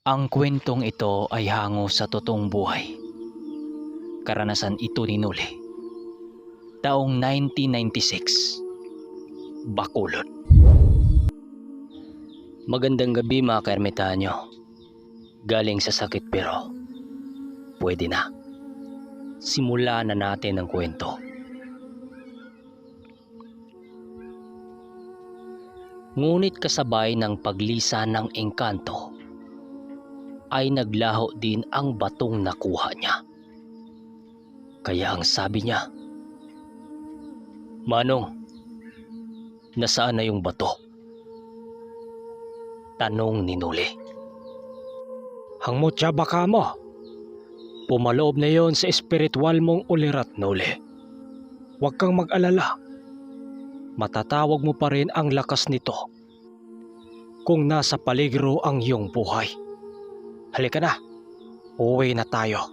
Ang kwentong ito ay hango sa totoong buhay. Karanasan ito ni Noli. Taong 1996, Bacolod. Magandang gabi mga kaermitanyo. Galing sa sakit pero pwede na. Simulan na natin ang kwento. Ngunit kasabay ng paglisa ng engkanto, ay naglaho din ang batong nakuha niya. Kaya ang sabi niya, "Manong, nasaan na yung bato?" Tanong ni Noli. Ang mutya baka mo. Pumaloob na yon sa espiritual mong ulirat, Noli. Huwag kang mag-alala. Matatawag mo pa rin ang lakas nito kung nasa paligro ang iyong buhay. Halika na, uwi na tayo.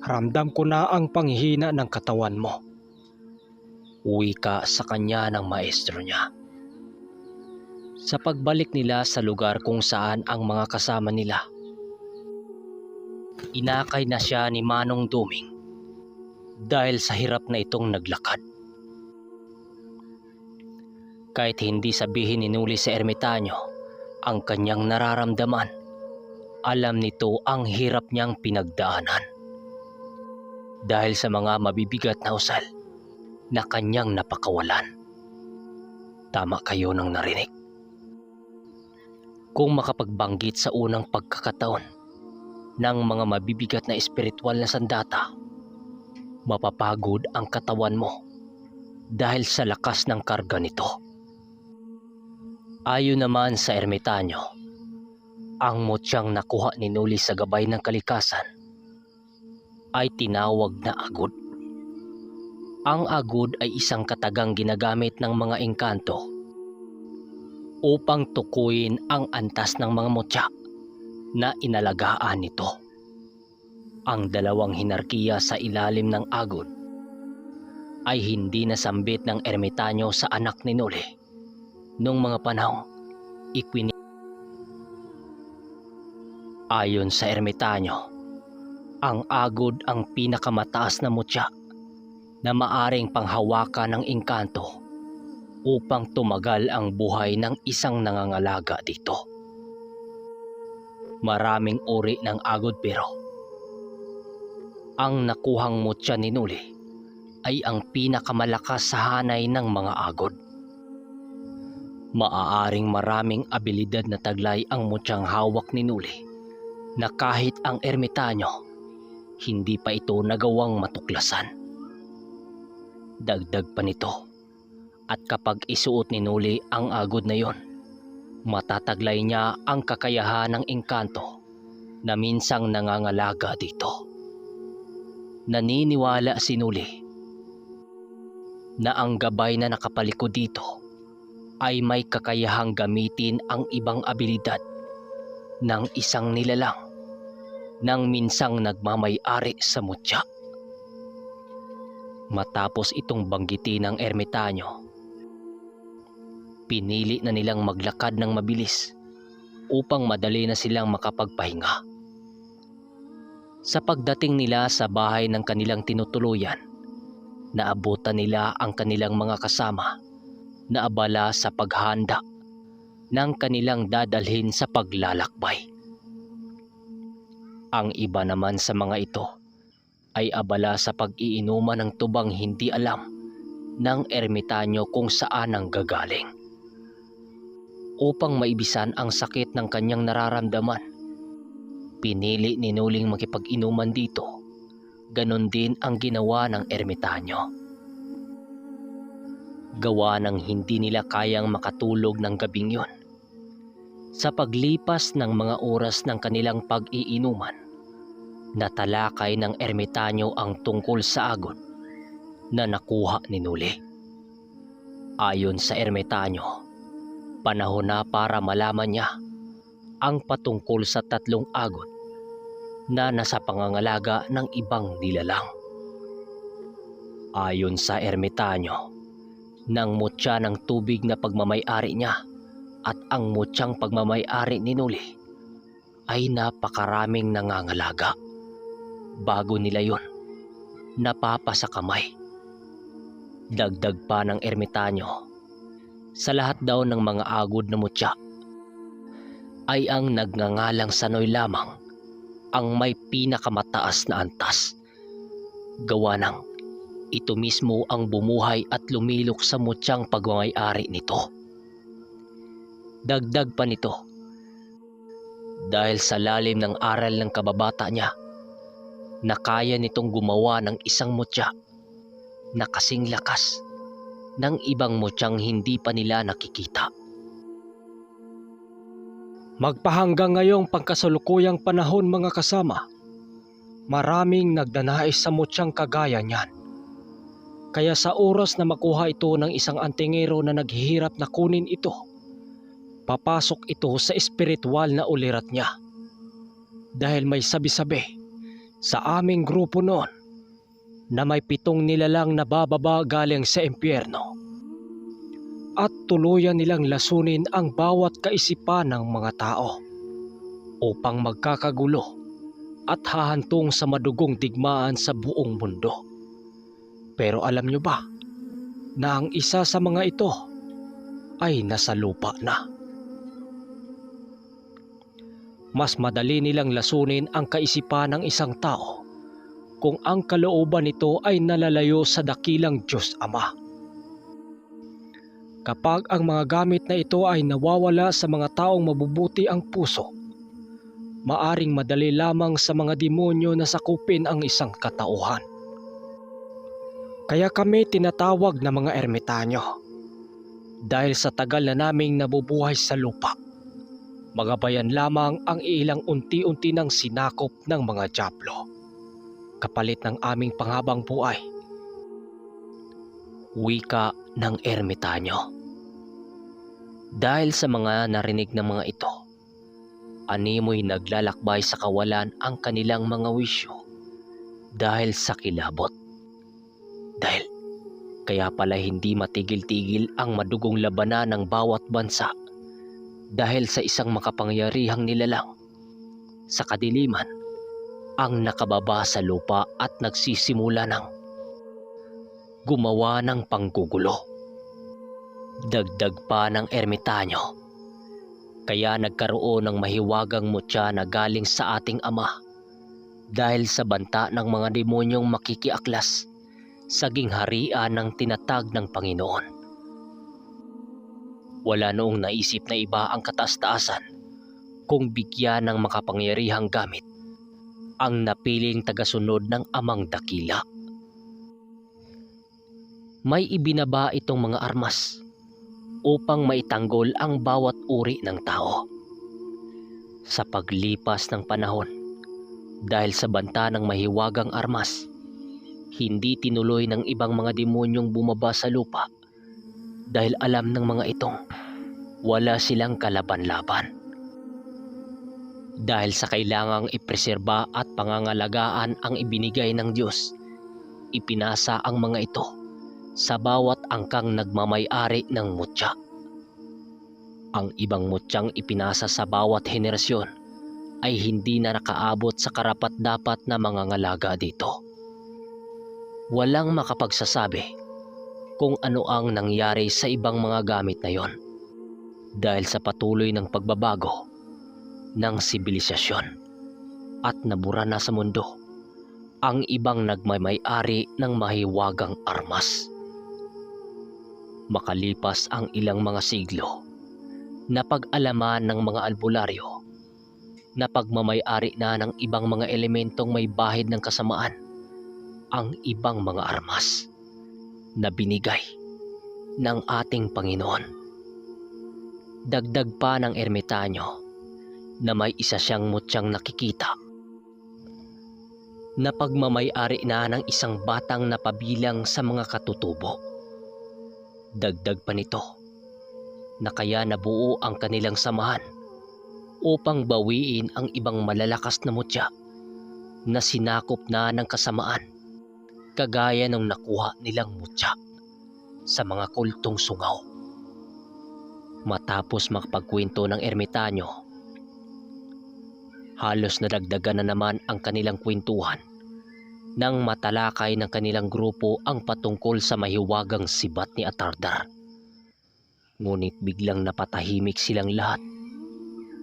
Ramdam ko na ang panghihina ng katawan mo. Uwi ka sa kanya ng maestro niya. Sa pagbalik nila sa lugar kung saan ang mga kasama nila, inakay na siya ni Manong Duming dahil sa hirap na itong naglakad. Kahit hindi sabihin ni Noli sa ermitanyo ang kanyang nararamdaman, alam nito ang hirap niyang pinagdaanan. Dahil sa mga mabibigat na usal na kanyang napakawalan. Tama kayo ng narinig. Kung makapagbanggit sa unang pagkakataon ng mga mabibigat na espiritual na sandata, mapapagod ang katawan mo dahil sa lakas ng karga nito. Ayon naman sa ermitanyo, ang mutyang nakuha ni Noli sa gabay ng kalikasan ay tinawag na agud. Ang agud ay isang katagang ginagamit ng mga engkanto upang tukuyin ang antas ng mga mutya na inalagaan nito. Ang dalawang hinarkiya sa ilalim ng agud ay hindi nasambit ng ermitanyo sa anak ni Noli noong mga panahong Ayon sa ermitanyo, ang agud ang pinakamataas na mutya na maaring panghawakan ng engkanto upang tumagal ang buhay ng isang nangangalaga dito. Maraming uri ng agud pero ang nakuhang mutya ni Noli ay ang pinakamalakas sa hanay ng mga agud. Maaaring maraming abilidad na taglay ang mutyang hawak ni Noli na kahit ang ermitanyo, hindi pa ito nagawang matuklasan. Dagdag pa nito, at kapag isuot ni Noli ang agud na yon, matataglay niya ang kakayahan ng engkanto na minsang nangangalaga dito. Naniniwala si Noli na ang gabay na nakapalikod dito ay may kakayahang gamitin ang ibang abilidad ng isang nilalang nang minsang nagmamay-ari sa mutya. Matapos itong banggitin ng ermitanyo, pinili na nilang maglakad ng mabilis upang madali na silang makapagpahinga. Sa pagdating nila sa bahay ng kanilang tinutuluyan, naabutan nila ang kanilang mga kasama na abala sa paghanda ng kanilang dadalhin sa paglalakbay. Ang iba naman sa mga ito ay abala sa pag-iinuman ng tubang hindi alam ng ermitanyo kung saan ang gagaling. Upang maibisan ang sakit ng kanyang nararamdaman, pinili ni Noling makipag-inuman dito. Ganon din ang ginawa ng ermitanyo. Gawa ng hindi nila kayang makatulog ng gabing yon. Sa paglipas ng mga oras ng kanilang pag-iinuman, natalakay ng ermitanyo ang tungkol sa agud na nakuha ni Noli. Ayon sa ermitanyo, panahon na para malaman niya ang patungkol sa 3 agud na nasa pangangalaga ng ibang nilalang. Ayon sa ermitanyo, ng mutya ng tubig na pagmamay-ari niya at ang mutyang pagmamay-ari ni Noli ay napakaraming nangangalaga. Bago nila yon, napapasa kamay. Dagdag pa ng ermitanyo, sa lahat daw ng mga agod na mutya, ay ang nagngangalang Sanoy lamang ang may pinakamataas na antas. Gawa ng ito mismo ang bumuhay at lumilok sa mutyang pagmamay-ari nito. Dagdag pa nito, dahil sa lalim ng aral ng kababata niya, na kaya nitong gumawa ng isang mutya na kasing lakas ng ibang mutyang hindi pa nila nakikita. Magpahanggang ngayong pangkasalukuyang panahon mga kasama, maraming nagnanais sa mutyang kagaya niyan. Kaya sa oras na makuha ito ng isang antingero na naghihirap na kunin ito, papasok ito sa espiritual na ulirat niya. Dahil may sabi-sabi sa aming grupo noon na may 7 nilalang na bababa galing sa impyerno at tuluyan nilang lasunin ang bawat kaisipan ng mga tao upang magkakagulo at hahantong sa madugong digmaan sa buong mundo. Pero alam nyo ba na ang isa sa mga ito ay nasa lupa na? Mas madali nilang lasunin ang kaisipan ng isang tao kung ang kalooban nito ay nalalayo sa dakilang Diyos Ama. Kapag ang mga gamit na ito ay nawawala sa mga taong mabubuti ang puso, maaring madali lamang sa mga demonyo na sakupin ang isang katauhan. Kaya kami tinatawag na mga ermitanyo. Dahil sa tagal na naming nabubuhay sa lupa, magabayan lamang ang ilang unti-unti ng sinakop ng mga dyablo. Kapalit ng aming panghabang buhay. Wika ng ermitanyo. Dahil sa mga narinig ng mga ito, animoy naglalakbay sa kawalan ang kanilang mga wisyo dahil sa kilabot. Dahil kaya pala hindi matigil-tigil ang madugong labanan ng bawat bansa dahil sa isang makapangyarihang nilalang sa kadiliman ang nakababa sa lupa at nagsisimula ng gumawa ng panggugulo. Dagdag pa ng ermitanyo, kaya nagkaroon ng mahiwagang mutya na galing sa ating Ama dahil sa banta ng mga demonyong makikiaklas sa gingharian ng tinatag ng Panginoon. Wala noong naisip na iba ang kataas-taasan kung bigyan ng makapangyarihang gamit ang napiling tagasunod ng Amang Dakila. May ibinaba itong mga armas upang maitanggol ang bawat uri ng tao. Sa paglipas ng panahon, dahil sa banta ng mahiwagang armas, hindi tinuloy ng ibang mga demonyong bumaba sa lupa dahil alam ng mga itong wala silang kalaban-laban. Dahil sa kailangang ipreserba at pangangalagaan ang ibinigay ng Diyos, ipinasa ang mga ito sa bawat angkang nagmamay-ari ng mutya. Ang ibang mutyang ipinasa sa bawat henerasyon ay hindi na nakaabot sa karapat-dapat na mangangalaga dito. Walang makapagsasabi kung ano ang nangyari sa ibang mga gamit na yon dahil sa patuloy ng pagbabago ng sibilisasyon at nabura na sa mundo ang ibang nagmamay-ari ng mahiwagang armas. Makalipas ang ilang mga siglo, napag-alaman ng mga albularyo na pagmamay-ari na ng ibang mga elementong may bahid ng kasamaan ang ibang mga armas na binigay ng ating Panginoon. Dagdag pa ng ermitanyo na may isa siyang mutyang nakikita na pagmamay-ari na ng isang batang napabilang sa mga katutubo. Dagdag pa nito na kaya nabuo ang kanilang samahan upang bawiin ang ibang malalakas na mutya na sinakop na ng kasamaan kagaya ng nakuha nilang mutya sa mga kultong sungaw. Matapos makapagkwento ng ermitanyo, Halos nadagdagan na naman ang kanilang kwentuhan nang matalakay ng kanilang grupo ang patungkol sa mahiwagang sibat ni Atardar. Ngunit biglang napatahimik silang lahat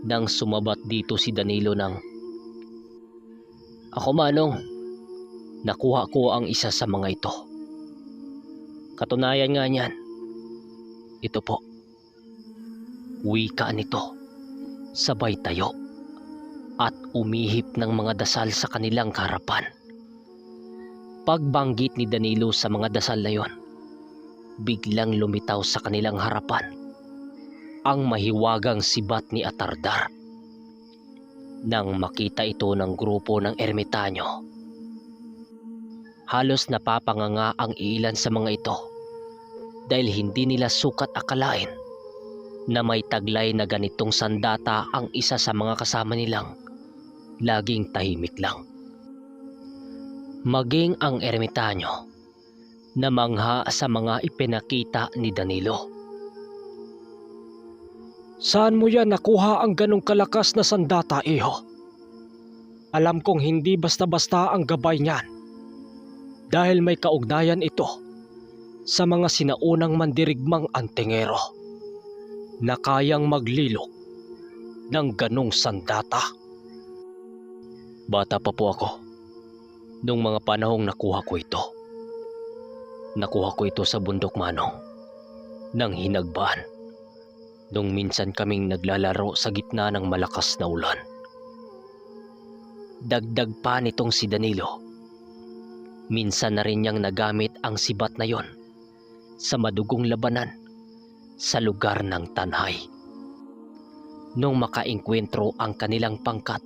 nang sumabat dito si Danilo ng, "Ako Manong, nakuha ko ang isa sa mga ito. Katunayan nga niyan, ito po." Wika nito, sabay tayo at umihip ng mga dasal sa kanilang harapan. Pagbanggit ni Danilo sa mga dasal na yon, biglang lumitaw sa kanilang harapan ang mahiwagang sibat ni Atardar. Nang makita ito ng grupo ng ermitanyo, halos napapanganga ang ilan sa mga ito dahil hindi nila sukat akalain na may taglay na ganitong sandata ang isa sa mga kasama nilang laging tahimik lang. Maging ang ermitanyo namangha sa mga ipinakita ni Danilo. Saan mo yan nakuha ang ganong kalakas na sandata, iho? Alam kong hindi basta-basta ang gabay niyan dahil may kaugnayan ito sa mga sinaunang mandirigmang antingero na kayang maglilok ng ganong sandata. Bata pa po ako nung mga panahong nakuha ko ito. Nakuha ko ito sa bundok Manong ng Hinagbaan nung minsan kaming naglalaro sa gitna ng malakas na ulan. Dagdag pa nitong si Danilo, minsan na rin niyang nagamit ang sibat na yon sa madugong labanan sa lugar ng Tanhay. Nung makaengkwentro ang kanilang pangkat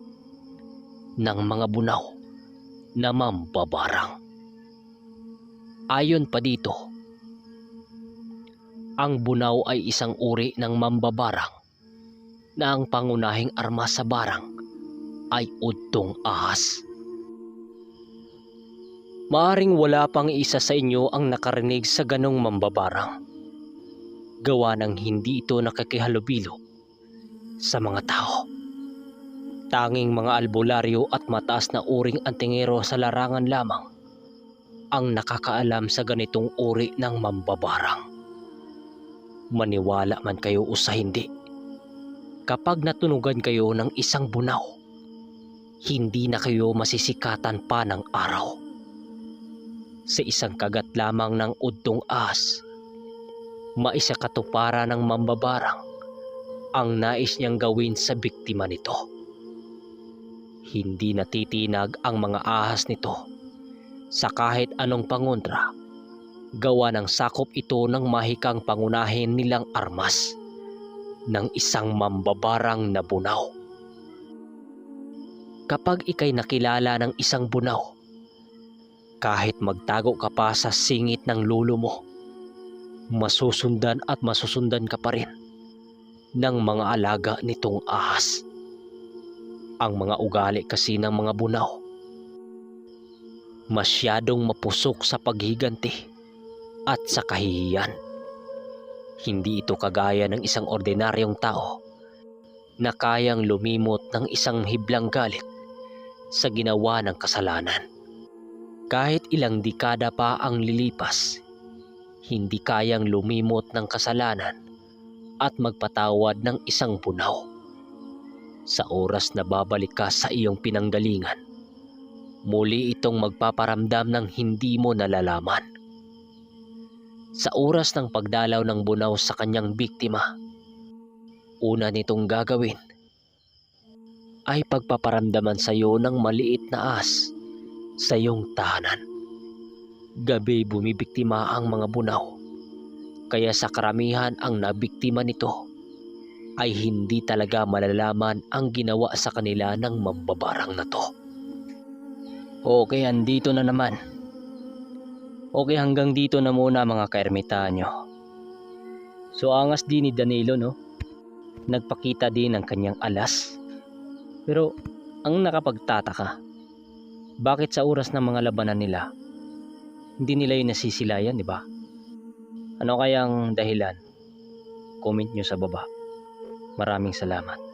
ng mga bunaw na mambabarang. Ayon pa dito, ang bunaw ay isang uri ng mambabarang na ang pangunahing armas sa barang ay udtong ahas. Maaring wala pang isa sa inyo ang nakarinig sa ganong mambabarang. Gawa ng hindi ito nakikihalubilo sa mga tao. Tanging mga albularyo at mataas na uring antingero sa larangan lamang ang nakakaalam sa ganitong uri ng mambabarang. Maniwala man kayo o sa hindi, kapag natunugan kayo ng isang bunaw, hindi na kayo masisikatan pa ng araw. Sa isang kagat lamang ng udtong ahas, maisakatuparan ng mambabarang ang nais niyang gawin sa biktima nito. Hindi natitinag ang mga ahas nito sa kahit anong pangontra, gawa ng sakop ito ng mahikang pangunahin nilang armas ng isang mambabarang na bunaw. Kapag ikay nakilala ng isang bunaw, kahit magtago ka pa sa singit ng lulo mo, masusundan at masusundan ka pa rin ng mga alaga nitong ahas. Ang mga ugali kasi ng mga bunaw, masyadong mapusok sa paghiganti at sa kahihiyan. Hindi ito kagaya ng isang ordinaryong tao na kayang lumimot ng isang hiblang galit sa ginawa ng kasalanan. Kahit ilang dekada pa ang lilipas, hindi kayang lumimot ng kasalanan at magpatawad ng isang bunaw. Sa oras na babalik ka sa iyong pinanggalingan, muli itong magpaparamdam ng hindi mo nalalaman. Sa oras ng pagdalaw ng bunaw sa kanyang biktima, una nitong gagawin ay pagpaparamdaman sa iyo ng maliit na ahas sa iyong tahanan. Gabi bumibiktima ang mga bunaw, kaya sa karamihan ang nabiktima nito ay hindi talaga malalaman ang ginawa sa kanila ng mambabarang na to. Okay, andito na naman. Okay, hanggang dito na muna mga kaermitanyo. So angas din ni Danilo, no? Nagpakita din ng kanyang alas. Pero ang nakapagtataka, bakit sa oras ng mga labanan nila, hindi nila yung nasisilayan, di ba? Ano kayang dahilan? Comment nyo sa baba. Maraming salamat.